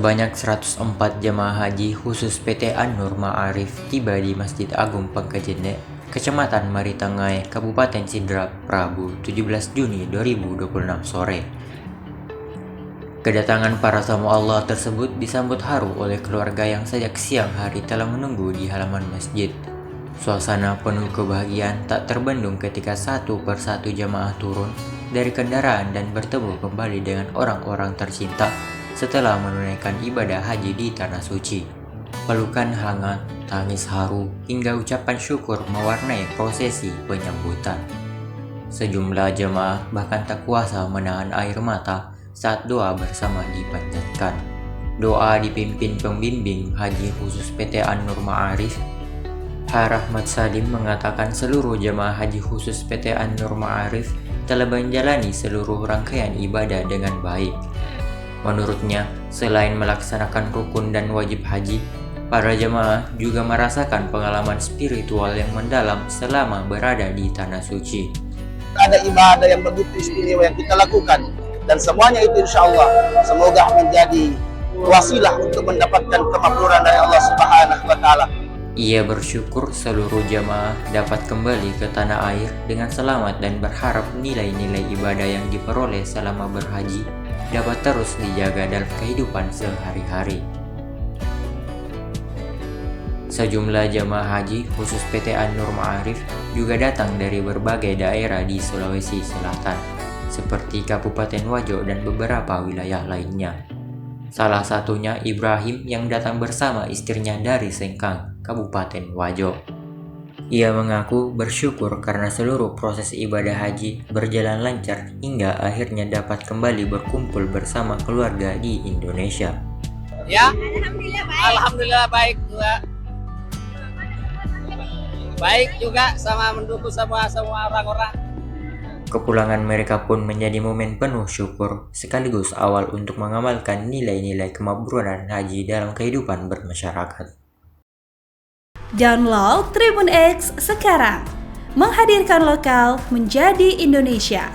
Sebanyak 104 jemaah haji khusus PT An-Nur Ma'arif tiba di Masjid Agung Pangkajene, Kecamatan Maritangai, Kabupaten Sidrap, Rabu 17 Juni 2026 sore. Kedatangan para tamu Allah tersebut disambut haru oleh keluarga yang sejak siang hari telah menunggu di halaman masjid. Suasana penuh kebahagiaan tak terbendung ketika satu persatu jemaah turun dari kendaraan dan bertemu kembali dengan orang-orang tercinta setelah menunaikan ibadah haji di Tanah Suci. Pelukan hangat, tangis haru, hingga ucapan syukur mewarnai prosesi penyambutan. Sejumlah jemaah bahkan tak kuasa menahan air mata saat doa bersama dipanjatkan. Doa dipimpin pembimbing haji khusus PT An-Nur Ma'arif, Rahmat Salim, mengatakan seluruh jemaah haji khusus PT An-Nur Ma'arif telah menjalani seluruh rangkaian ibadah dengan baik. Menurutnya, selain melaksanakan rukun dan wajib haji, para jemaah juga merasakan pengalaman spiritual yang mendalam selama berada di Tanah Suci. Ada ibadah yang begitu istimewa yang kita lakukan, dan semuanya itu insya Allah semoga menjadi wasilah untuk mendapatkan kemakmuran dari Allah Subhanahu wa Ta'ala. Ia bersyukur seluruh jemaah dapat kembali ke tanah air dengan selamat dan berharap nilai-nilai ibadah yang diperoleh selama berhaji dapat terus dijaga dalam kehidupan sehari-hari. Sejumlah jemaah haji khusus PT An-Nur Ma'arif juga datang dari berbagai daerah di Sulawesi Selatan, seperti Kabupaten Wajo dan beberapa wilayah lainnya. Salah satunya Ibrahim yang datang bersama istrinya dari Sengkang, Kabupaten Wajo. Ia mengaku bersyukur karena seluruh proses ibadah haji berjalan lancar hingga akhirnya dapat kembali berkumpul bersama keluarga di Indonesia. Ya, Alhamdulillah baik juga. Baik juga sama mendukung semua orang-orang. Kepulangan mereka pun menjadi momen penuh syukur sekaligus awal untuk mengamalkan nilai-nilai kemakmuran haji dalam kehidupan bermasyarakat. Download Tribun X sekarang, menghadirkan lokal menjadi Indonesia.